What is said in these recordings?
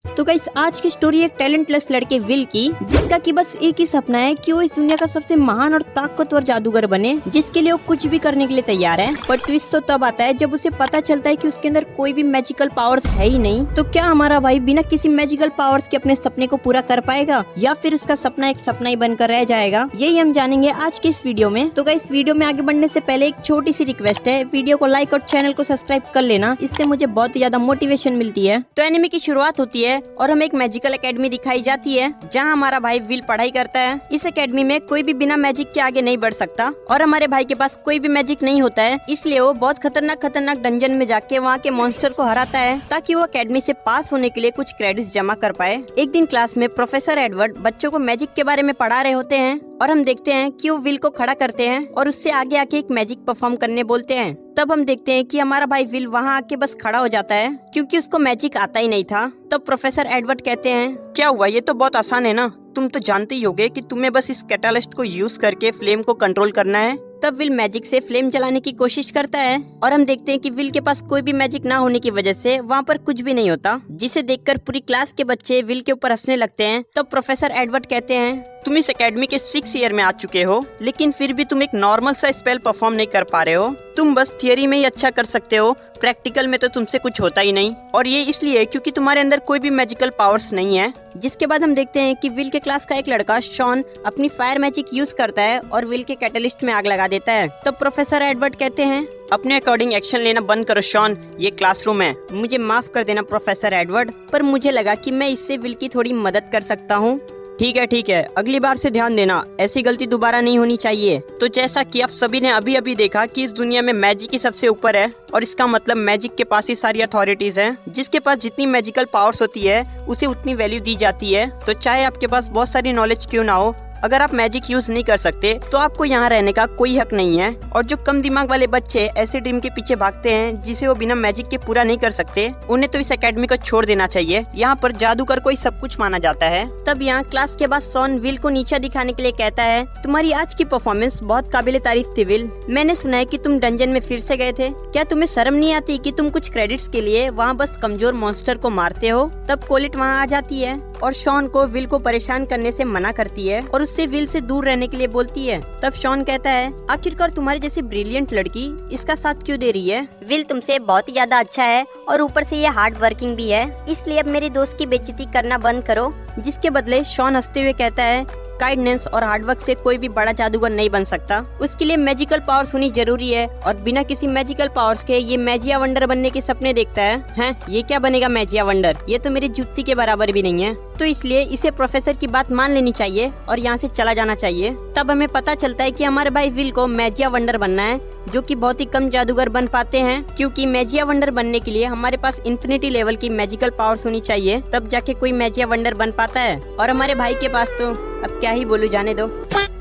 तो गाइस आज की स्टोरी एक टैलेंटलेस लड़के विल की, जिसका कि बस एक ही सपना है कि वो इस दुनिया का सबसे महान और ताकतवर जादूगर बने, जिसके लिए वो कुछ भी करने के लिए तैयार है। पर ट्विस्ट तो तब आता है जब उसे पता चलता है कि उसके अंदर कोई भी मैजिकल पावर्स है ही नहीं। तो क्या हमारा भाई बिना किसी मैजिकल पावर्स के अपने सपने को पूरा कर पाएगा या फिर उसका सपना एक सपना ही बनकर रह जाएगा? यही हम जानेंगे आज के इस वीडियो में। तो गाइस वीडियो में आगे बढ़ने से पहले एक छोटी सी रिक्वेस्ट है, वीडियो को लाइक और चैनल को सब्सक्राइब कर लेना, इससे मुझे बहुत ही ज्यादा मोटिवेशन मिलती है। तो एनिमे की शुरुआत होती है और हमें एक मैजिकल एकेडमी दिखाई जाती है जहां हमारा भाई विल पढ़ाई करता है। इस एकेडमी में कोई भी बिना मैजिक के आगे नहीं बढ़ सकता और हमारे भाई के पास कोई भी मैजिक नहीं होता है, इसलिए वो बहुत खतरनाक डंजन में जाके वहाँ के मॉन्स्टर को हराता है ताकि वो एकेडमी से पास होने के लिए कुछ क्रेडिट्स जमा कर पाए। एक दिन क्लास में प्रोफेसर एडवर्ड बच्चों को मैजिक के बारे में पढ़ा रहे होते हैं और हम देखते हैं कि वो विल को खड़ा करते हैं और उससे आगे आके एक मैजिक परफॉर्म करने बोलते हैं। तब हम देखते हैं कि हमारा भाई विल वहाँ आके बस खड़ा हो जाता है क्योंकि उसको मैजिक आता ही नहीं था। तब प्रोफेसर एडवर्ड कहते हैं, क्या हुआ, ये तो बहुत आसान है ना, तुम तो जानते ही होगे कि तुम्हें बस इस कैटालिस्ट को यूज करके फ्लेम को कंट्रोल करना है। तब विल मैजिक से फ्लेम जलाने की कोशिश करता है और हम देखते हैं कि विल के पास कोई भी मैजिक ना होने की वजह से वहाँ पर कुछ भी नहीं होता, जिसे देखकर पूरी क्लास के बच्चे विल के ऊपर हंसने लगते हैं। तब प्रोफेसर एडवर्ड कहते हैं, तुम इस एकेडमी के 6 ईयर में आ चुके हो, लेकिन फिर भी तुम एक नॉर्मल सा स्पेल परफॉर्म नहीं कर पा रहे हो। तुम बस थियरी में ही अच्छा कर सकते हो, प्रैक्टिकल में तो तुमसे कुछ होता ही नहीं, और ये इसलिए क्योंकि तुम्हारे अंदर कोई भी मैजिकल पावर्स नहीं है। जिसके बाद हम देखते हैं कि विल के क्लास का एक लड़का शॉन अपनी फायर मैजिक यूज करता है और विल के कैटलिस्ट में आग लगा देता है। तब प्रोफेसर एडवर्ड कहते हैं, अपने अकॉर्डिंग एक्शन लेना बंद करो शॉन, ये क्लासरूम है। मुझे माफ कर देना प्रोफेसर एडवर्ड, पर मुझे लगा कि मैं इससे विल की थोड़ी मदद कर सकता हूँ। ठीक है, अगली बार से ध्यान देना, ऐसी गलती दोबारा नहीं होनी चाहिए। तो जैसा कि आप सभी ने अभी अभी देखा कि इस दुनिया में मैजिक ही सबसे ऊपर है और इसका मतलब मैजिक के पास ही सारी अथॉरिटीज हैं। जिसके पास जितनी मैजिकल पावर्स होती है उसे उतनी वैल्यू दी जाती है। तो चाहे आपके पास बहुत सारी नॉलेज क्यों ना हो, अगर आप मैजिक यूज नहीं कर सकते तो आपको यहाँ रहने का कोई हक नहीं है। और जो कम दिमाग वाले बच्चे ऐसे ड्रीम के पीछे भागते हैं जिसे वो बिना मैजिक के पूरा नहीं कर सकते, उन्हें तो इस एकेडमी को छोड़ देना चाहिए। यहाँ पर जादूगर को ही सब कुछ माना जाता है। तब यहाँ क्लास के बाद शॉन विल को नीचा दिखाने के लिए कहता है, तुम्हारी आज की परफॉर्मेंस बहुत काबिले तारीफ थी विल। मैंने सुना है कि तुम डंजन में फिर से गए थे, क्या तुम्हें शर्म नहीं आती कि तुम कुछ क्रेडिट्स के लिए वहाँ बस कमजोर मॉन्स्टर को मारते हो? तब कोलेट वहाँ आ जाती है और शॉन को विल को परेशान करने से मना करती है और उससे विल से दूर रहने के लिए बोलती है। तब शॉन कहता है, आखिरकार तुम्हारी जैसी ब्रिलियंट लड़की इसका साथ क्यों दे रही है? विल तुमसे बहुत ही ज्यादा अच्छा है और ऊपर से ये हार्ड वर्किंग भी है, इसलिए अब मेरे दोस्त की बेइज्जती करना बंद करो। जिसके बदले शॉन हंसते हुए कहता है, काइंडनेस और हार्डवर्क से कोई भी बड़ा जादूगर नहीं बन सकता, उसके लिए मैजिकल पावर्स होनी जरूरी है और बिना किसी मैजिकल पावर्स के ये मैजिया वंडर बनने के सपने देखता है। ये क्या बनेगा मैजिया वंडर, ये तो मेरी जुत्ती के बराबर भी नहीं है। तो इसलिए इसे प्रोफेसर की बात मान लेनी चाहिए और यहाँ से चला जाना चाहिए। तब हमें पता चलता है कि हमारे भाई विल को मैजिया वंडर बनना है, जो कि बहुत ही कम जादूगर बन पाते हैं, क्योंकि मैजिया वंडर बनने के लिए हमारे पास इन्फिनिटी लेवल की मैजिकल पावर्स होनी चाहिए, तब जाके कोई मैजिया वंडर बन पाता है। और हमारे भाई के पास तो अब क्या ही बोलूं, जाने दो।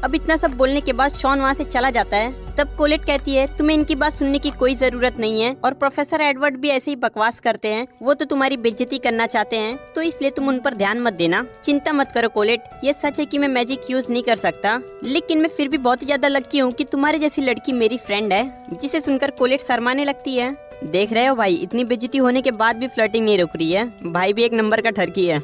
अब इतना सब बोलने के बाद शॉन वहाँ से चला जाता है। तब कोलेट कहती है, तुम्हें इनकी बात सुनने की कोई जरूरत नहीं है और प्रोफेसर एडवर्ड भी ऐसे ही बकवास करते हैं, वो तो तुम्हारी बेइज्जती करना चाहते हैं, तो इसलिए तुम उन पर ध्यान मत देना। चिंता मत करो कोलेट, ये सच है कि मैं मैजिक यूज नहीं कर सकता, लेकिन मैं फिर भी बहुत ही ज्यादा लकी हूँ कि तुम्हारी जैसी लड़की मेरी फ्रेंड है। जिसे सुनकर कोलेट शर्माने लगती है। देख रहे हो भाई, इतनी बेइज्जती होने के बाद भी फ्लर्टिंग नहीं रुक रही है, भाई भी एक नंबर का ठरकी है।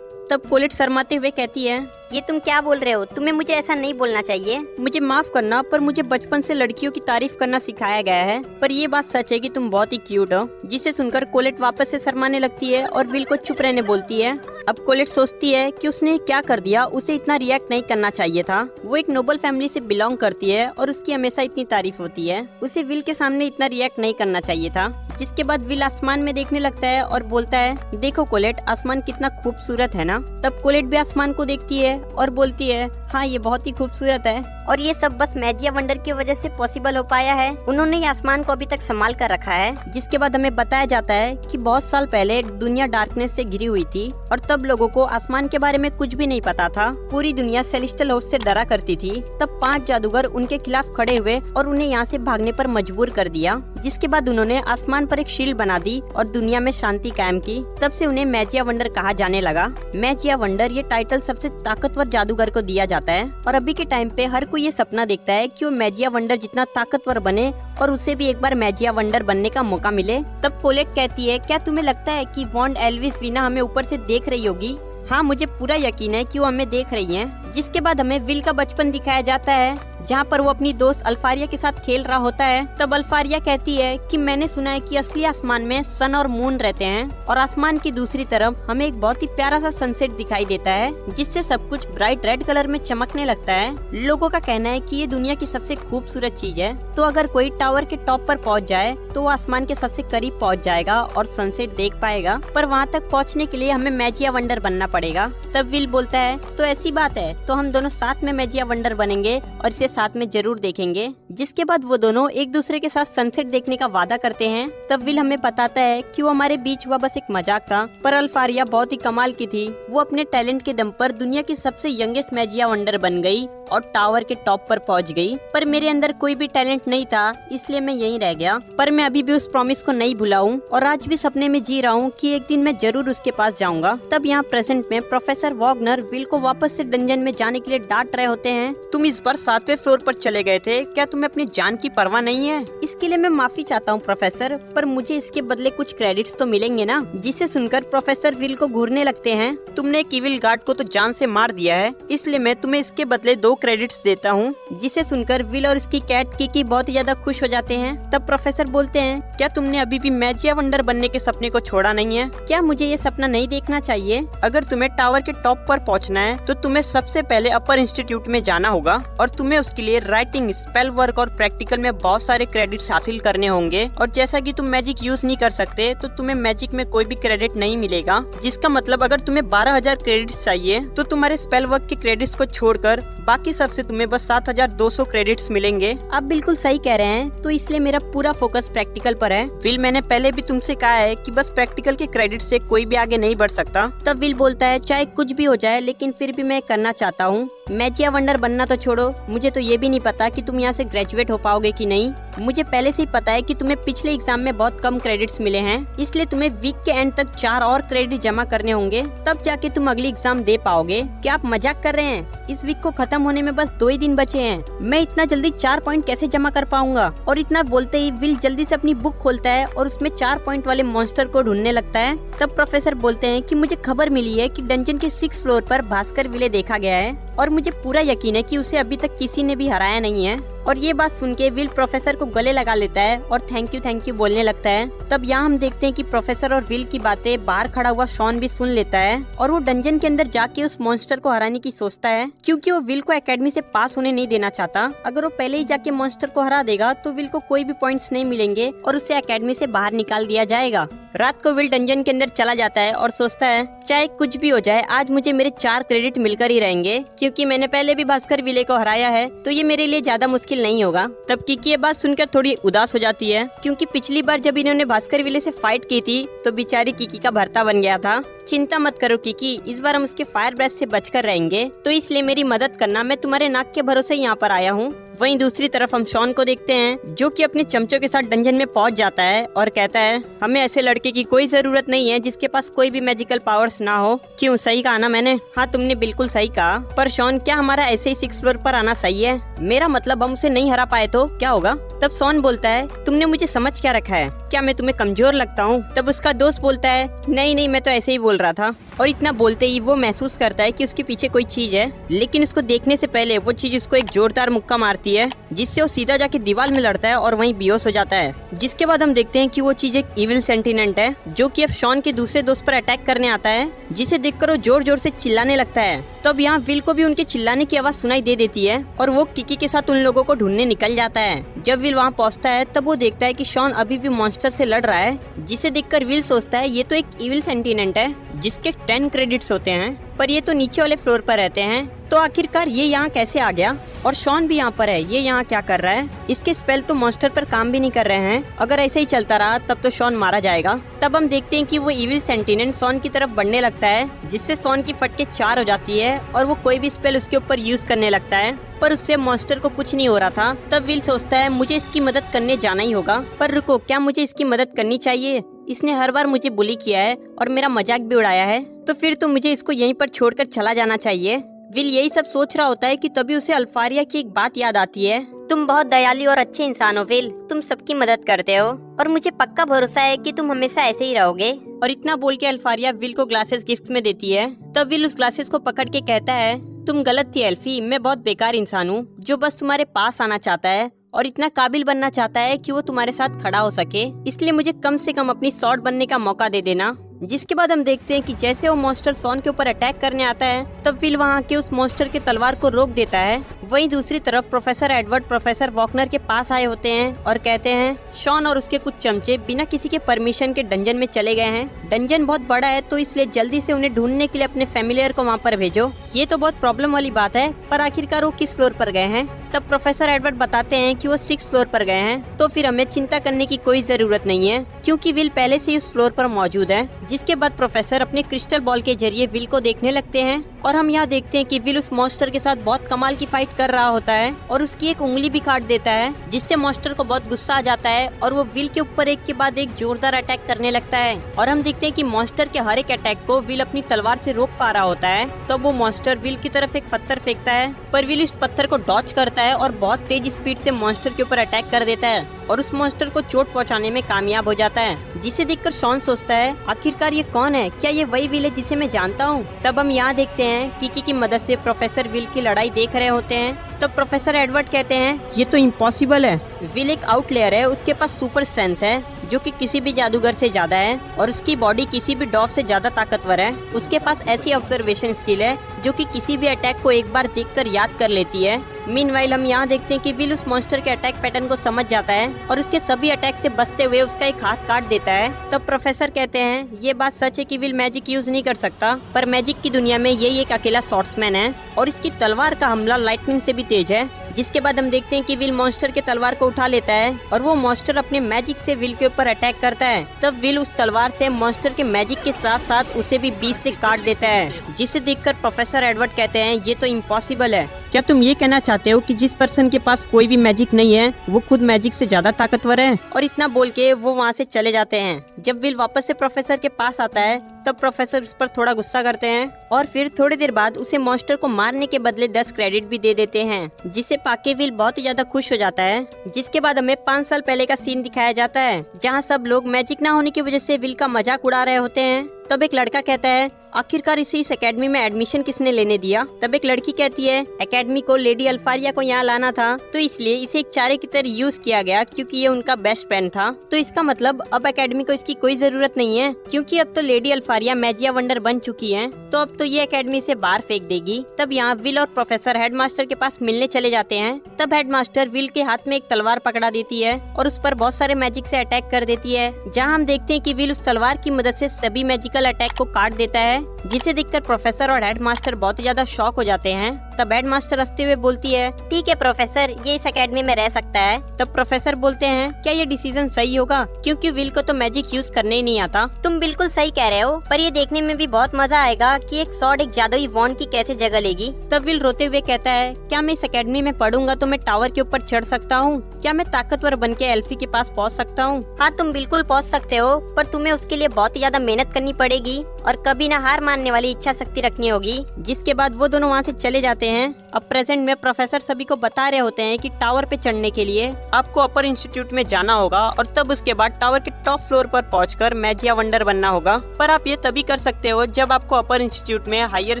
तब कोलेट शर्माते हुए कहती है, ये तुम क्या बोल रहे हो, तुम्हें मुझे ऐसा नहीं बोलना चाहिए। मुझे माफ करना, पर मुझे बचपन से लड़कियों की तारीफ करना सिखाया गया है, पर ये बात सच है कि तुम बहुत ही क्यूट हो। जिसे सुनकर कोलेट वापस से शर्माने लगती है और विल को चुप रहने बोलती है। अब कोलेट सोचती है कि उसने क्या कर दिया, उसे इतना रिएक्ट नहीं करना चाहिए था। वो एक नोबल फैमिली से बिलोंग करती है और उसकी हमेशा इतनी तारीफ होती है, उसे विल के सामने इतना रिएक्ट नहीं करना चाहिए था। जिसके बाद विल आसमान में देखने लगता है और बोलता है, देखो कोलेट, आसमान कितना खूबसूरत है ना। तब कोलेट भी आसमान को देखती है और बोलती है, हाँ ये बहुत ही खूबसूरत है और ये सब बस मैजिया वंडर की वजह से पॉसिबल हो पाया है, उन्होंने ये आसमान को अभी तक संभाल कर रखा है। जिसके बाद हमें बताया जाता है कि बहुत साल पहले दुनिया डार्कनेस से घिरी हुई थी और तब लोगों को आसमान के बारे में कुछ भी नहीं पता था, पूरी दुनिया सेलेस्टियल होस्ट से डरा करती थी। तब 5 जादूगर उनके खिलाफ खड़े हुए और उन्हें यहाँ से भागने पर मजबूर कर दिया। जिसके बाद उन्होंने आसमान पर एक शील्ड बना दी और दुनिया में शांति कायम की। तब से उन्हें मैजिया वंडर कहा जाने लगा। मैजिया वंडर ये टाइटल सबसे ताकतवर जादूगर को दिया जाता है और अभी के टाइम पे हर कोई ये सपना देखता है कि वो मैजिया वंडर जितना ताकतवर बने और उसे भी एक बार मैजिया वंडर बनने का मौका मिले। तब कोलेट कहती है, क्या तुम्हें लगता है कि वॉन्ड एल्विस वीना हमें ऊपर से देख रही होगी? हाँ, मुझे पूरा यकीन है कि वो हमें देख रही हैं। जिसके बाद हमें विल का बचपन दिखाया जाता है, जहाँ पर वो अपनी दोस्त अल्फारिया के साथ खेल रहा होता है। तब अल्फारिया कहती है कि मैंने सुना है कि असली आसमान में सन और मून रहते हैं और आसमान की दूसरी तरफ हमें एक बहुत ही प्यारा सा सनसेट दिखाई देता है, जिससे सब कुछ ब्राइट रेड कलर में चमकने लगता है। लोगों का कहना है कि ये दुनिया की सबसे खूबसूरत चीज है, तो अगर कोई टावर के टॉप पर पहुँच जाए तो वो आसमान के सबसे करीब पहुँच जाएगा और सनसेट देख पाएगा। पर वहाँ तक पहुँचने के लिए हमें मैजिया वंडर बनना पड़ेगा। तब विल बोलता है, तो ऐसी बात है तो हम दोनों साथ में मैजिया वंडर बनेंगे और इसे साथ में जरूर देखेंगे। जिसके बाद वो दोनों एक दूसरे के साथ सनसेट देखने का वादा करते हैं। तब विल हमें बताता है कि वो हमारे बीच हुआ बस एक मजाक था, पर अल्फारिया बहुत ही कमाल की थी। वो अपने टैलेंट के दम पर दुनिया की सबसे यंगेस्ट मैजिया वंडर बन गई और टावर के टॉप पर पहुंच गई। पर मेरे अंदर कोई भी टैलेंट नहीं था, इसलिए मैं यहीं रह गया। पर मैं अभी भी उस प्रॉमिस को नहीं भुला हूँ और आज भी सपने में जी रहा हूँ कि एक दिन मैं जरूर उसके पास जाऊंगा। तब यहाँ प्रेजेंट में प्रोफेसर वॉगनर विल को वापस से डंजन में जाने के लिए डांट रहे होते हैं। तुम इस बार 7वें फ्लोर पर चले गए थे, क्या तुम्हें अपनी जान की परवाह नहीं है? इसके लिए मैं माफी चाहता हूँ प्रोफेसर, पर मुझे इसके बदले कुछ क्रेडिट्स तो मिलेंगे ना। जिसे सुनकर प्रोफेसर विल को घूरने लगते हैं। तुमने एक इविल गार्ड को तो जान से मार दिया है, इसलिए मैं तुम्हें इसके बदले 2 क्रेडिट्स देता हूँ। जिसे सुनकर विल और उसकी कैट किकी बहुत ही ज्यादा खुश हो जाते हैं। तब प्रोफेसर बोलते हैं, क्या तुमने अभी भी मैजिया वंडर बनने के सपने को छोड़ा नहीं है? क्या मुझे ये सपना नहीं देखना चाहिए? अगर तुम्हें टावर के टॉप पर पहुंचना है तो तुम्हें सबसे पहले अपर इंस्टीट्यूट में जाना होगा और तुम्हें उसके लिए राइटिंग, स्पेल वर्क और प्रैक्टिकल में बहुत सारे क्रेडिट्स हासिल करने होंगे। और जैसा कि तुम मैजिक यूज नहीं कर सकते तो तुम्हें मैजिक में कोई भी क्रेडिट नहीं मिलेगा। जिसका मतलब अगर तुम्हें 12,000 क्रेडिट्स चाहिए तो तुम्हारे स्पेल वर्क के क्रेडिट्स को छोड़कर बाकी सबसे तुम्हें बस 7,200 क्रेडिट्स मिलेंगे। आप बिल्कुल सही कह रहे हैं, तो इसलिए मेरा पूरा फोकस प्रैक्टिकल पर है। विल, मैंने पहले भी तुमसे कहा है कि बस प्रैक्टिकल के क्रेडिट से कोई भी आगे नहीं बढ़ सकता। तब विल बोलता है, चाहे कुछ भी हो जाए लेकिन फिर भी मैं करना चाहता हूँ। मैजिया वंडर बनना तो छोड़ो, मुझे तो ये भी नहीं पता कि तुम यहाँ से ग्रेजुएट हो पाओगे कि नहीं। मुझे पहले से ही पता है कि तुम्हें पिछले एग्जाम में बहुत कम क्रेडिट्स मिले हैं, इसलिए तुम्हें वीक के एंड तक 4 और क्रेडिट जमा करने होंगे, तब जाके तुम अगली एग्जाम दे पाओगे। क्या आप मजाक कर रहे हैं? इस वीक को खत्म होने में बस 2 ही दिन बचे हैं, मैं इतना जल्दी 4 पॉइंट कैसे जमा कर पाऊंगा? और इतना बोलते ही विल जल्दी से अपनी बुक खोलता है और उसमें 4 पॉइंट वाले मॉन्स्टर को ढूंढने लगता है। तब प्रोफेसर बोलते हैं कि मुझे खबर मिली है कि डंजन के 6th फ्लोर पर भास्कर विले देखा गया है और मुझे पूरा यकीन है कि उसे अभी तक किसी ने भी हराया नहीं है। और ये बात सुन के विल प्रोफेसर को गले लगा लेता है और थैंक यू बोलने लगता है। तब यहाँ हम देखते हैं कि प्रोफेसर और विल की बातें बाहर खड़ा हुआ शॉन भी सुन लेता है और वो डंजन के अंदर जाके उस मॉन्स्टर को हराने की सोचता है, क्योंकि वो विल को एकेडमी से पास होने नहीं देना चाहता। अगर वो पहले ही जाके मॉन्स्टर को हरा देगा तो विल को कोई भी पॉइंट्स नहीं मिलेंगे और उसे एकेडमी से बाहर निकाल दिया जाएगा। रात को विल डंजन के अंदर चला जाता है और सोचता है, चाहे कुछ भी हो जाए आज मुझे मेरे 4 क्रेडिट मिलकर ही रहेंगे, क्योंकि मैंने पहले भी भास्कर विले को हराया है तो ये मेरे लिए ज्यादा मुश्किल नहीं होगा। तब किकी ये बात सुनकर थोड़ी उदास हो जाती है, क्योंकि पिछली बार जब इन्होंने भास्कर विले से फाइट की थी तो बेचारी किकी का भर्ता बन गया था। चिंता मत करो किकी, इस बार हम उसके फायर ब्रेथ से बचकर रहेंगे, तो इसलिए मेरी मदद करना, मैं तुम्हारे नाक के भरोसे यहाँ पर आया हूँ। वहीं दूसरी तरफ हम शॉन को देखते हैं जो कि अपने चमचों के साथ डंजन में पहुंच जाता है और कहता है, हमें ऐसे लड़के की कोई जरूरत नहीं है जिसके पास कोई भी मैजिकल पावर्स ना हो। क्यों, सही कहा ना मैंने? हाँ, तुमने बिल्कुल सही कहा। पर शॉन, क्या हमारा ऐसे ही 6th फ्लोर पर आना सही है? मेरा मतलब हम उसे नहीं हरा पाए तो क्या होगा? तब शॉन बोलता है, तुमने मुझे समझ क्या रखा है? क्या मैं तुम्हें कमजोर लगता हूँ? तब उसका दोस्त बोलता है, नहीं मैं तो ऐसे ही बोल रहा था। और इतना बोलते ही वो महसूस करता है कि उसके पीछे कोई चीज है, लेकिन उसको देखने से पहले वो चीज उसको एक जोरदार मुक्का मारती है, जिससे वो सीधा जाके दीवार में लड़ता है और वहीं बेहोश हो जाता है। जिसके बाद हम देखते हैं कि वो चीज एक इविल सेंटिनेंट है जो कि अब शॉन के दूसरे दोस्त पर अटैक करने आता है, जिसे देखकर वो जोर जोर से चिल्लाने लगता है। तब यहाँ विल को भी उनके चिल्लाने की आवाज सुनाई दे देती है और वो किकी के साथ उन लोगों को ढूंढने निकल जाता है। जब विल वहाँ पहुँचता है तब वो देखता है कि शॉन अभी भी मॉन्स्टर से लड़ रहा है, जिसे देखकर विल सोचता है ये तो एक इविल सेंटिनेंट है जिसके 10 क्रेडिट्स होते हैं, पर ये तो नीचे वाले फ्लोर पर रहते हैं, तो आखिरकार ये यहाँ कैसे आ गया? और शॉन भी यहाँ पर है, ये यहाँ क्या कर रहा है? इसके स्पेल तो मॉन्स्टर पर काम भी नहीं कर रहे हैं। अगर ऐसे ही चलता रहा तब तो शॉन मारा जाएगा। तब हम देखते हैं कि वो इविल सेंटिनेंट शॉन की तरफ बढ़ने लगता है, जिससे शॉन की फटके 4 हो जाती है और वो कोई भी स्पेल उसके ऊपर यूज करने लगता है, पर उससे मॉन्स्टर को कुछ नहीं हो रहा था। तब विल सोचता है मुझे इसकी मदद करने जाना ही होगा। पर रुको, क्या मुझे इसकी मदद करनी चाहिए? इसने हर बार मुझे बुली किया है और मेरा मजाक भी उड़ाया है, तो फिर तो मुझे इसको यहीं पर छोड़कर चला जाना चाहिए। विल यही सब सोच रहा होता है कि तभी उसे अल्फारिया की एक बात याद आती है। तुम बहुत दयालु और अच्छे इंसान हो विल, तुम सबकी मदद करते हो और मुझे पक्का भरोसा है कि तुम हमेशा ऐसे ही रहोगे। और इतना बोल के अल्फारिया विल को ग्लासेस गिफ्ट में देती है। तब विल उस ग्लासेस को पकड़ के कहता है, तुम गलत थी एल्फी, मैं बहुत बेकार इंसान हूँ जो बस तुम्हारे पास आना चाहता है और इतना काबिल बनना चाहता है कि वो तुम्हारे साथ खड़ा हो सके। इसलिए मुझे कम से कम अपनी सॉर्ड बनने का मौका दे देना। जिसके बाद हम देखते हैं कि जैसे वो मॉन्स्टर शॉन के ऊपर अटैक करने आता है तब विल वहाँ के उस मॉन्स्टर के तलवार को रोक देता है। वहीं दूसरी तरफ प्रोफेसर एडवर्ड प्रोफेसर वॉकनर के पास आए होते हैं और कहते हैं शॉन और उसके कुछ चमचे बिना किसी के परमिशन के डंजन में चले गए हैं। डंजन बहुत बड़ा है तो इसलिए जल्दी से उन्हें ढूंढने के लिए अपने फैमिलियर को वहाँ पर भेजो। ये तो बहुत प्रॉब्लम वाली बात है, पर आखिरकार वो किस फ्लोर पर गए हैं? तब प्रोफेसर एडवर्ड बताते हैं कि वो 6th फ्लोर पर गए हैं। तो फिर हमें चिंता करने की कोई जरूरत नहीं है क्योंकि विल पहले से ही उस फ्लोर पर मौजूद है। जिसके बाद प्रोफेसर अपने क्रिस्टल बॉल के जरिए विल को देखने लगते हैं और हम यहाँ देखते हैं कि विल उस मॉन्स्टर के साथ बहुत कमाल की फाइट कर रहा होता है और उसकी एक उंगली भी काट देता है, जिससे मॉन्स्टर को बहुत गुस्सा आ जाता है और वो विल के ऊपर एक के बाद एक जोरदार अटैक करने लगता है। और हम देखते हैं कि मॉन्स्टर के हर एक अटैक को विल अपनी तलवार से रोक पा रहा होता है। तब वो मॉन्स्टर विल की तरफ एक पत्थर फेंकता है, पर विल इस पत्थर को डॉच करता है और बहुत तेज स्पीड से मॉन्स्टर के ऊपर अटैक कर देता है और उस मॉन्स्टर को चोट पहुंचाने में कामयाब हो जाता है। जिसे देखकर शॉन सोचता है आखिरकार ये कौन है, क्या ये वही विल है जिसे मैं जानता हूँ? तब हम यहाँ देखते हैं किकी की मदद से प्रोफेसर विल की लड़ाई देख रहे होते हैं। तब प्रोफेसर एडवर्ड कहते हैं ये तो इम्पॉसिबल है। विल एक आउटलेयर है, उसके पास सुपर स्ट्रेंथ है जो कि किसी भी जादूगर से ज्यादा है और उसकी बॉडी किसी भी डॉग से ज्यादा ताकतवर है। उसके पास ऐसी ऑब्जर्वेशन स्किल है जो कि किसी भी अटैक को एक बार देखकर याद कर लेती है। मीनवाइल हम यहाँ देखते हैं कि विल उस मॉन्स्टर के अटैक पैटर्न को समझ जाता है और उसके सभी अटैक से बचते हुए उसका एक हाथ काट देता है। तब प्रोफेसर कहते हैं ये बात सच है कि विल मैजिक यूज नहीं कर सकता, पर मैजिक की दुनिया में यही एक अकेला स्वॉर्ड्समैन है और इसकी तलवार का हमला लाइटनिंग से भी तेज है। जिसके बाद हम देखते हैं कि विल मॉन्स्टर के तलवार को उठा लेता है और वो मॉन्स्टर अपने मैजिक से विल के ऊपर अटैक करता है। तब विल उस तलवार से मॉन्स्टर के मैजिक के साथ साथ उसे भी बीच से काट देता है, जिसे देखकर प्रोफेसर एडवर्ड कहते हैं ये तो इम्पॉसिबल है। क्या तुम ये कहना चाहते हो कि जिस पर्सन के पास कोई भी मैजिक नहीं है वो खुद मैजिक से ज्यादा ताकतवर है? और इतना बोल के वो वहाँ से चले जाते हैं। जब विल वापस से प्रोफेसर के पास आता है तब प्रोफेसर उस पर थोड़ा गुस्सा करते हैं और फिर थोड़ी देर बाद उसे मॉन्स्टर को मारने के बदले 10 क्रेडिट भी दे देते हैं, जिसे पाके विल बहुत ही ज्यादा खुश हो जाता है। जिसके बाद हमें 5 साल पहले का सीन दिखाया जाता है जहाँ सब लोग मैजिक ना होने की वजह से विल का मजाक उड़ा रहे होते हैं। तब एक लड़का कहता है आखिरकार इसे इस एकेडमी में एडमिशन किसने लेने दिया? तब एक लड़की कहती है एकेडमी को लेडी अल्फारिया को यहाँ लाना था तो इसलिए इसे एक चारे की तरह यूज किया गया क्योंकि ये उनका बेस्ट फ्रेंड था। तो इसका मतलब अब एकेडमी को इसकी कोई जरूरत नहीं है क्योंकि अब तो लेडी अल्फारिया मैजिया वंडर बन चुकी है, तो अब तो ये एकेडमी से बाहर फेंक देगी। तब यहाँ विल और प्रोफेसर हेडमास्टर के पास मिलने चले जाते हैं। तब हेडमास्टर विल के हाथ में एक तलवार पकड़ा देती है और उस पर बहुत सारे मैजिक से अटैक कर देती है, जहाँ हम देखते हैं कि विल उस तलवार की मदद से सभी मैजिकल अटैक को काट देता है, जिसे देखकर प्रोफेसर और हेडमास्टर बहुत ही ज्यादा शॉक हो जाते हैं। तब हेडमास्टर हंसते हुए बोलती है ठीक है प्रोफेसर, ये इस एकेडमी में रह सकता है। तब प्रोफेसर बोलते हैं क्या ये डिसीजन सही होगा क्योंकि विल को तो मैजिक यूज करने ही नहीं आता। तुम बिल्कुल सही कह रहे हो, पर ये देखने में भी बहुत मजा आएगा कि एक स्वॉर्ड एक जादुई वॉन्ड की कैसे जगह लेगी। तब विल रोते हुए कहता है क्या मैं इस एकेडमी में पढ़ूंगा तो मैं टावर के ऊपर चढ़ सकता हूँ? क्या मैं ताकतवर बन के एल्फी के पास पहुँच सकता हूँ? हाँ तुम बिल्कुल पहुँच सकते हो, पर तुम्हें उसके लिए बहुत ही ज्यादा मेहनत करनी पड़ेगी और कभी ना हार मानने वाली इच्छा शक्ति रखनी होगी। जिसके बाद वो दोनों वहाँ से चले जाते हैं। अब प्रेजेंट में प्रोफेसर सभी को बता रहे होते हैं कि टावर पे चढ़ने के लिए आपको अपर इंस्टीट्यूट में जाना होगा और तब उसके बाद टावर के टॉप फ्लोर पर पहुंचकर मैजिया वंडर बनना होगा। पर आप ये तभी कर सकते हो जब आपको अपर इंस्टीट्यूट में हायर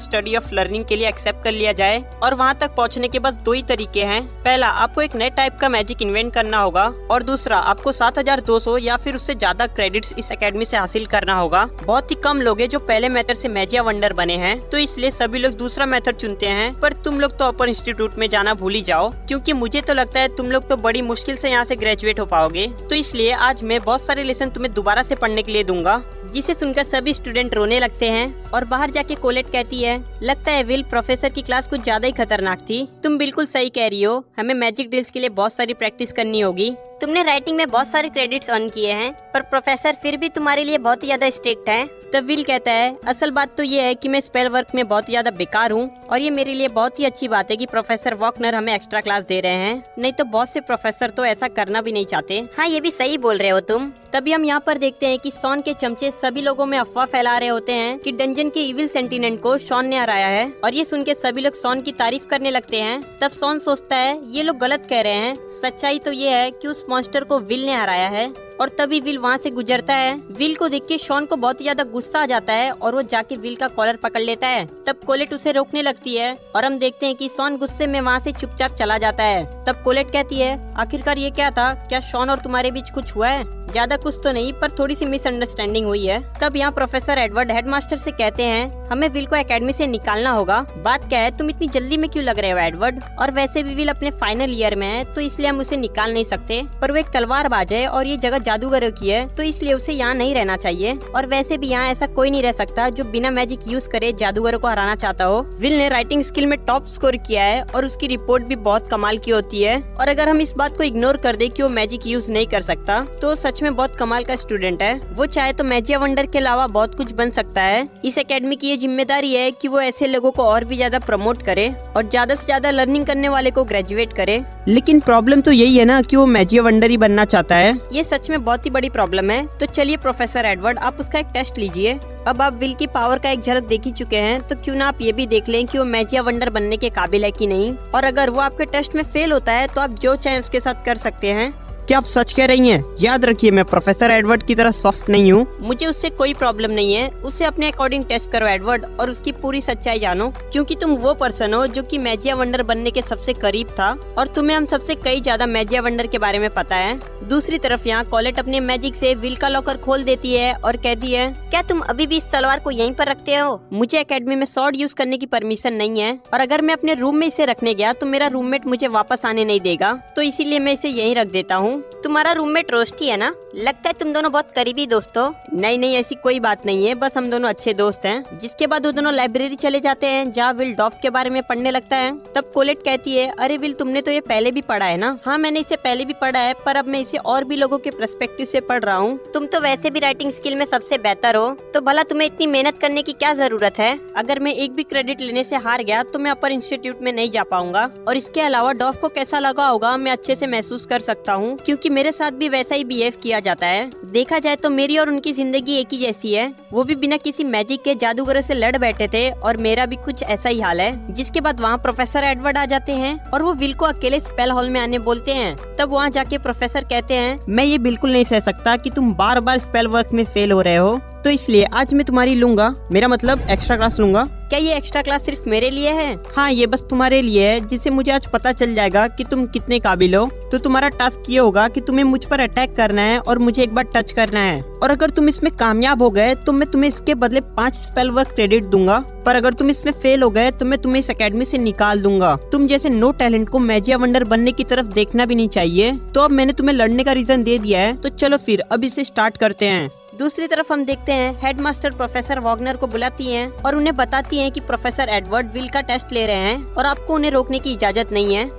स्टडी ऑफ लर्निंग के लिए एक्सेप्ट कर लिया जाए। और वहाँ तक पहुँचने के बस 2 ही तरीके हैं। पहला, आपको एक नए टाइप का मैजिक इन्वेंट करना होगा और दूसरा, आपको 7200 या फिर उससे ज्यादा क्रेडिट्स इस एकेडमी से हासिल करना होगा। बहुत ही कम लोग हैं जो पहले मेथड से मैजिया वंडर बने हैं, तो इसलिए सभी लोग दूसरा मेथड चुनते हैं। पर तुम लोग तो अपर इंस्टीट्यूट में जाना भूल ही जाओ क्योंकि मुझे तो लगता है तुम लोग तो बड़ी मुश्किल से यहाँ से ग्रेजुएट हो पाओगे। तो इसलिए आज मैं बहुत सारे लेसन तुम्हें दोबारा से पढ़ने के लिए दूंगा। जिसे सुनकर सभी स्टूडेंट रोने लगते हैं और बाहर जाके कोलेट कहती है लगता है विल प्रोफेसर की क्लास कुछ ज्यादा ही खतरनाक थी। तुम बिल्कुल सही कह रही हो, हमें मैजिक ड्रिल्स के लिए बहुत सारी प्रैक्टिस करनी होगी। तुमने राइटिंग में बहुत सारे क्रेडिट्स अर्न किए हैं, पर प्रोफेसर फिर भी तुम्हारे लिए बहुत ही ज्यादा स्ट्रिक्ट है। तब विल कहता है असल बात तो ये है कि मैं स्पेल वर्क में बहुत ज्यादा बेकार हूँ और ये मेरे लिए बहुत ही अच्छी बात है कि प्रोफेसर वॉकनर हमें एक्स्ट्रा क्लास दे रहे हैं, नहीं तो बहुत से प्रोफेसर तो ऐसा करना भी नहीं चाहते। हाँ, ये भी सही बोल रहे हो तुम। तभी हम यहाँ पर देखते हैं कि शॉन के चमचे सभी लोगों में अफवाह फैला रहे होते हैं कि डंजन के इविल सेंटिनेंट को शॉन ने हराया है और ये सुन के सभी लोग शॉन की तारीफ करने लगते हैं। तब शॉन सोचता है ये लोग गलत कह रहे हैं, सच्चाई तो ये है कि उस मॉन्स्टर को विल ने हराया है। और तभी विल वहाँ से गुजरता है। विल को देख के शॉन को बहुत ही ज्यादा गुस्सा आ जाता है और वो जाके विल का कॉलर पकड़ लेता है। तब कोलेट उसे रोकने लगती है और हम देखते हैं कि शॉन गुस्से में वहाँ से चुपचाप चला जाता है। तब कोलेट कहती है आखिरकार ये क्या था, क्या शॉन और तुम्हारे बीच कुछ हुआ है? ज्यादा कुछ तो नहीं, पर थोड़ी सी मिसअंडरस्टैंडिंग हुई है। तब यहाँ प्रोफेसर एडवर्ड हेडमास्टर से कहते हैं हमें विल को एकेडमी से निकालना होगा। बात क्या है, तुम इतनी जल्दी में क्यों लग रहे हो एडवर्ड? और वैसे भी विल अपने फाइनल ईयर में है तो इसलिए हम उसे निकाल नहीं सकते, पर वो एक तलवारबाज है और ये जगह जादूगरों की है तो इसलिए उसे यहाँ नहीं रहना चाहिए। और वैसे भी यहाँ ऐसा कोई नहीं रह सकता जो बिना मैजिक यूज करे जादूगरों को हराना चाहता हो। विल ने राइटिंग स्किल में टॉप स्कोर किया है और उसकी रिपोर्ट भी बहुत कमाल की होती है। और अगर हम इस बात को इग्नोर कर दे कि वो मैजिक यूज नहीं कर सकता तो सच में बहुत कमाल का स्टूडेंट है। वो चाहे तो मैजिया वंडर के अलावा बहुत कुछ बन सकता है। इस एकेडमी की ये जिम्मेदारी है कि वो ऐसे लोगों को और भी ज्यादा प्रमोट करे और ज्यादा से ज्यादा लर्निंग करने वाले को ग्रेजुएट करे। लेकिन प्रॉब्लम तो यही है ना कि वो मैजिया वंडर ही बनना चाहता है। ये सच में बहुत ही बड़ी प्रॉब्लम है। तो चलिए प्रोफेसर एडवर्ड, आप उसका एक टेस्ट लीजिए। अब आप विल की पावर का एक झलक देख ही चुके हैं तो क्यों ना आप ये भी देख लें कि वो मैजिया वंडर बनने के काबिल है कि नहीं। और अगर वो आपके टेस्ट में फेल होता है तो आप जो चाहे उसके साथ कर सकते हैं। क्या आप सच कह रही हैं? याद रखिए मैं प्रोफेसर एडवर्ड की तरह सॉफ्ट नहीं हूँ। मुझे उससे कोई प्रॉब्लम नहीं है, उसे अपने अकॉर्डिंग टेस्ट करो एडवर्ड और उसकी पूरी सच्चाई जानो, क्योंकि तुम वो पर्सन हो जो कि मैजिया वंडर बनने के सबसे करीब था और तुम्हें हम सबसे कई ज्यादा मैजिया वंडर के बारे में पता है। दूसरी तरफ यहाँ कोलेट अपने मैजिक से विल का लॉकर खोल देती है और कहती है क्या तुम अभी भी इस तलवार को यहीं पर रखते हो? मुझे एकेडमी में स्वॉर्ड यूज करने की परमिशन नहीं है और अगर मैं अपने रूम में इसे रखने गया तो मेरा रूममेट मुझे वापस आने नहीं देगा, तो इसीलिए मैं इसे यहीं रख देता हूँ। तुम्हारा रूममेट रोस्टी है ना? लगता है तुम दोनों बहुत करीबी दोस्त हो। नहीं, ऐसी कोई बात नहीं है, बस हम दोनों अच्छे दोस्त हैं। जिसके बाद वो दोनों लाइब्रेरी चले जाते हैं जहाँ विल डॉफ के बारे में पढ़ने लगता है। तब कोलेट कहती है अरे विल, तुमने तो ये पहले भी पढ़ा है ना? हाँ, मैंने इसे पहले भी पढ़ा है, पर अब मैं इसे और भी लोगों के पर्सपेक्टिव से पढ़ रहा हूँ। तुम तो वैसे भी राइटिंग स्किल में सबसे बेहतर हो, तो भला तुम्हें इतनी मेहनत करने की क्या जरूरत है? अगर मैं एक भी क्रेडिट लेने से हार गया तो मैं अपर इंस्टीट्यूट में नहीं जा पाऊंगा। और इसके अलावा डॉफ को कैसा लगा होगा मैं अच्छे से महसूस कर सकता हूँ, क्योंकि मेरे साथ भी वैसा ही बिहेव किया जाता है। देखा जाए तो मेरी और उनकी जिंदगी एक ही जैसी है। वो भी बिना किसी मैजिक के जादूगर से लड़ बैठे थे और मेरा भी कुछ ऐसा ही हाल है। जिसके बाद वहाँ प्रोफेसर एडवर्ड आ जाते हैं और वो विल को अकेले स्पेल हॉल में आने बोलते हैं। तब वहाँ जाके प्रोफेसर कहते हैं मैं ये बिल्कुल नहीं सह सकता कि तुम बार बार स्पेल वर्क में फेल हो रहे हो, तो इसलिए आज मैं तुम्हारी लूंगा, मेरा मतलब एक्स्ट्रा क्लास लूंगा। क्या ये एक्स्ट्रा क्लास सिर्फ मेरे लिए है? हाँ, ये बस तुम्हारे लिए है, जिससे मुझे आज पता चल जाएगा कि तुम कितने काबिल हो। तो तुम्हारा टास्क ये होगा कि तुम्हें मुझ पर अटैक करना है और मुझे एक बार टच करना है, और अगर तुम इसमें कामयाब हो गए तो मैं तुम्हें इसके बदले 5 स्पेल वर्क क्रेडिट दूंगा, पर अगर तुम इसमें फेल हो गए तो मैं तुम्हें इस एकेडमी से निकाल दूंगा। तुम जैसे नो टैलेंट को मैजिया वंडर बनने की तरफ देखना भी नहीं चाहिए। तो अब मैंने तुम्हें लड़ने का रीजन दे दिया है, तो चलो फिर अब इसे स्टार्ट करते हैं। दूसरी तरफ हम देखते हैं हेडमास्टर प्रोफेसर वॉगनर को बुलाती हैं और उन्हें बताती हैं कि प्रोफेसर एडवर्ड विल का टेस्ट ले रहे हैं और आपको उन्हें रोकने की इजाजत नहीं है।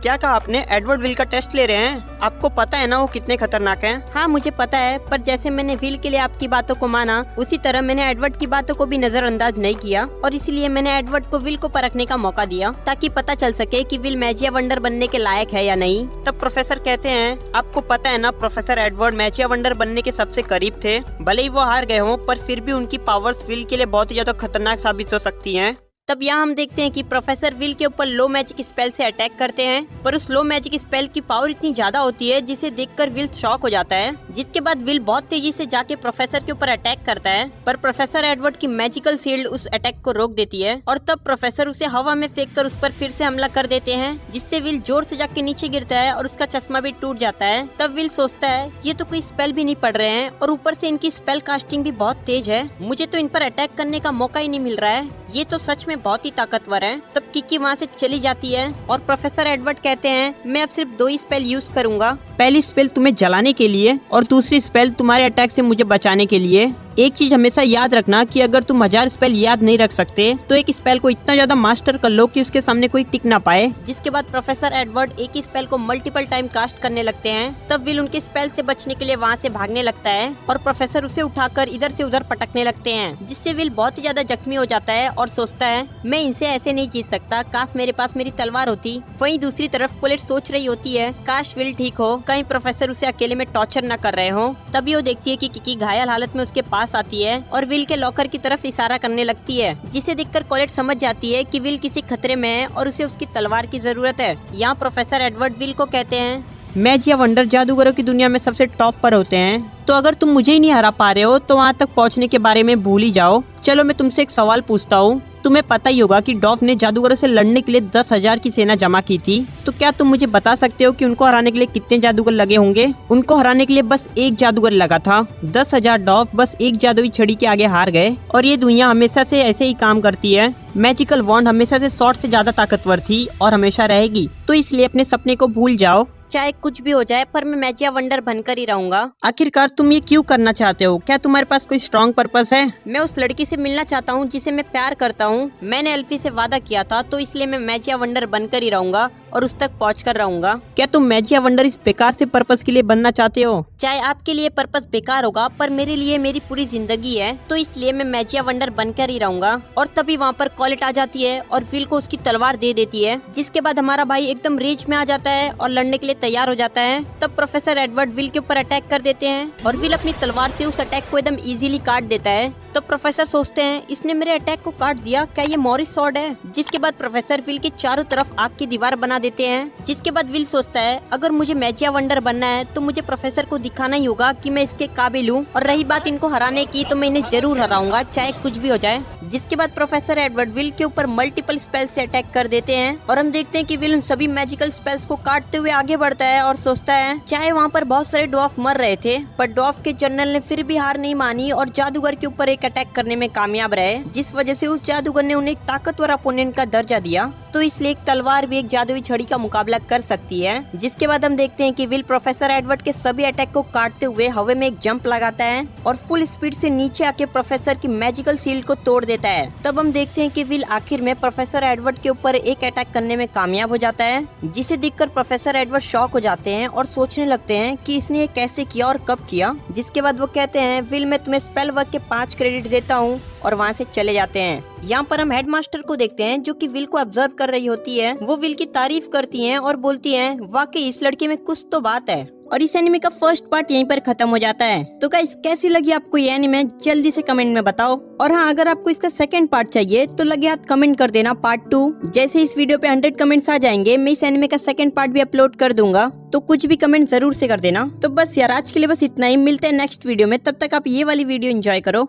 क्या कहा आपने? एडवर्ड विल का टेस्ट ले रहे हैं? आपको पता है ना वो कितने खतरनाक हैं? हाँ, मुझे पता है, पर जैसे मैंने विल के लिए आपकी बातों को माना उसी तरह मैंने एडवर्ड की बातों को भी नजरअंदाज नहीं किया और इसलिए मैंने एडवर्ड को विल को परखने का मौका दिया ताकि पता चल सके कि विल मैजिया वंडर बनने के लायक है या नहीं। तब प्रोफेसर कहते हैं आपको पता है ना, प्रोफेसर एडवर्ड मैजिया वंडर बनने के सबसे करीब थे। भले ही वो हार गए हों, पर फिर भी उनकी पावर्स विल के लिए बहुत ही ज्यादा खतरनाक साबित हो सकती हैं। तब यहाँ हम देखते हैं कि प्रोफेसर विल के ऊपर लो मैजिक स्पेल से अटैक करते हैं, पर उस लो मैजिक स्पेल की पावर इतनी ज्यादा होती है जिसे देखकर विल शॉक हो जाता है। जिसके बाद विल बहुत तेजी से जाके प्रोफेसर के ऊपर अटैक करता है, पर प्रोफेसर एडवर्ड की मैजिकल शील्ड उस अटैक को रोक देती है और तब प्रोफेसर उसे हवा में फेंक कर उस पर फिर से हमला कर देते हैं, जिससे विल जोर से जाके नीचे गिरता है और उसका चश्मा भी टूट जाता है। तब विल सोचता है ये तो कोई स्पेल भी नहीं पढ़ रहे हैं और ऊपर से इनकी स्पेल कास्टिंग भी बहुत तेज है, मुझे तो इन पर अटैक करने का मौका ही नहीं मिल रहा है, ये तो सच में बहुत ही ताकतवर है। तब किकी वहाँ से चली जाती है और प्रोफेसर एडवर्ड कहते हैं मैं अब सिर्फ 2 ही स्पेल यूज करूंगा। पहली स्पेल तुम्हें जलाने के लिए और दूसरी स्पेल तुम्हारे अटैक से मुझे बचाने के लिए। एक चीज हमेशा याद रखना कि अगर तुम 1000 स्पेल याद नहीं रख सकते तो एक स्पेल को इतना ज्यादा मास्टर कर लो कि उसके सामने कोई टिक ना पाए। जिसके बाद प्रोफेसर एडवर्ड एक ही स्पेल को मल्टीपल टाइम कास्ट करने लगते हैं। तब विल उनके स्पेल से बचने के लिए वहाँ से भागने लगता है और प्रोफेसर उसे उठाकर इधर से उधर पटकने लगते हैं, जिससे विल बहुत ही ज्यादा जख्मी हो जाता है और सोचता है मैं इनसे ऐसे नहीं जीत सकता, काश मेरे पास मेरी तलवार होती। वहीं दूसरी तरफ कोलेट सोच रही होती है काश विल ठीक हो, कहीं प्रोफेसर उसे अकेले में टॉर्चर न कर रहे हो। तभी वो देखती है कि किकी घायल हालत में उसके पास आती है और विल के लॉकर की तरफ इशारा करने लगती है, जिसे देखकर कोलेट समझ जाती है कि विल किसी खतरे में है और उसे उसकी तलवार की जरूरत है। यहाँ प्रोफेसर एडवर्ड विल को कहते हैं मैजिया वंडर जादूगरों की दुनिया में सबसे टॉप पर होते हैं, तो अगर तुम मुझे ही नहीं हरा पा रहे हो तो वहाँ तक पहुँचने के बारे में भूल ही जाओ। चलो मैं तुमसे एक सवाल पूछता हूँ। तुम्हें पता ही होगा कि डॉफ ने जादूगरों से लड़ने के लिए 10,000 की सेना जमा की थी, तो क्या तुम मुझे बता सकते हो कि उनको हराने के लिए कितने जादूगर लगे होंगे? उनको हराने के लिए बस एक जादूगर लगा था। 10,000 डॉफ बस एक जादुई छड़ी के आगे हार गए। और ये दुनिया हमेशा से ऐसे ही काम करती है। मैजिकल वॉन्ड हमेशा से स्वॉर्ड से ज्यादा ताकतवर थी और हमेशा रहेगी, तो इसलिए अपने सपने को भूल जाओ। चाहे कुछ भी हो जाए पर मैं मैजिया वंडर बनकर ही रहूंगा। आखिरकार तुम ये क्यों करना चाहते हो? क्या तुम्हारे पास कोई स्ट्रॉन्ग पर्पस है? मैं उस लड़की से मिलना चाहता हूँ जिसे मैं प्यार करता हूँ। मैंने एल्फी से वादा किया था, तो इसलिए मैं मैजिया वंडर बनकर ही रहूंगा और उस तक पहुँच रहूंगा। क्या तुम मैजिया वंडर इस बेकार से पर्पस के लिए बनना चाहते हो? चाहे आपके लिए पर्पस बेकार होगा पर मेरे लिए मेरी पूरी जिंदगी है, तो इसलिए मैं मैजिया वंडर बनकर ही रहूंगा। और तभी वहाँ पर कोलेट आ जाती है और विल को उसकी तलवार दे देती है, जिसके बाद हमारा भाई एकदम रेज में आ जाता है और लड़ने के लिए तैयार हो जाता है। तब प्रोफेसर एडवर्ड विल के ऊपर अटैक कर देते हैं और विल अपनी तलवार से उस अटैक को एकदम इजीली काट देता है। तो प्रोफेसर सोचते हैं इसने मेरे अटैक को काट दिया, क्या ये मॉरिस स्वॉर्ड है? जिसके बाद प्रोफेसर विल के चारों तरफ आग की दीवार बना देते हैं। जिसके बाद विल सोचता है अगर मुझे मैजिया वंडर बनना है तो मुझे प्रोफेसर को दिखाना ही होगा कि मैं इसके काबिल हूँ, और रही बात इनको हराने की तो मैं इन्हें जरूर हराऊंगा चाहे कुछ भी हो जाए। जिसके बाद प्रोफेसर एडवर्ड विल के ऊपर मल्टीपल स्पेल से अटैक कर देते हैं और हम देखते हैं कि विल उन सभी मैजिकल स्पेल्स को काटते हुए आगे बढ़ता है और सोचता है चाहे वहाँ पर बहुत सारे डॉफ मर रहे थे पर डॉफ के जनरल ने फिर भी हार नहीं मानी और जादूगर के ऊपर एक अटैक करने में कामयाब रहे, जिस वजह से उस जादूगर ने उन्हें एक ताकतवर अपोनेंट का दर्जा दिया। तो इसलिए एक तलवार भी एक जादुई छड़ी का मुकाबला कर सकती है। जिसके बाद हम देखते हैं कि विल प्रोफेसर एडवर्ड के सभी अटैक को काटते हुए हवा में एक जंप लगाता है और फुल स्पीड से नीचे आके प्रोफेसर की मैजिकल शील्ड को तोड़ देता है। तब हम देखते हैं कि विल आखिर में प्रोफेसर एडवर्ड के ऊपर एक अटैक करने में कामयाब हो जाता है, जिसे देखकर प्रोफेसर एडवर्ड शॉक हो जाते हैं और सोचने लगते हैं कि इसने ये कैसे किया और कब किया। जिसके बाद वो कहते हैं विल मैं तुम्हें स्पेल वर्क के 5 क्रेडिट देता हूँ, और वहाँ से चले जाते हैं। यहाँ पर हम हेडमास्टर को देखते हैं जो कि विल को ऑब्जर्व कर रही होती है। वो विल की तारीफ करती हैं और बोलती हैं वाकई इस लड़के में कुछ तो बात है। और इस एनिमे का फर्स्ट पार्ट यहीं पर खत्म हो जाता है। तो गाइस कैसी लगी आपको ये एनिमे जल्दी से कमेंट में बताओ। और हाँ, अगर आपको इसका सेकंड पार्ट चाहिए तो लगे हाथ कमेंट कर देना पार्ट 2। जैसे इस वीडियो पे 100 कमेंट्स आ जाएंगे मैं इस एनिमे का सेकंड पार्ट भी अपलोड कर दूंगा, तो कुछ भी कमेंट जरूर से कर देना। तो बस यार आज के लिए बस इतना ही, मिलते हैं नेक्स्ट वीडियो में। तब तक आप ये वाली वीडियो एंजॉय करो।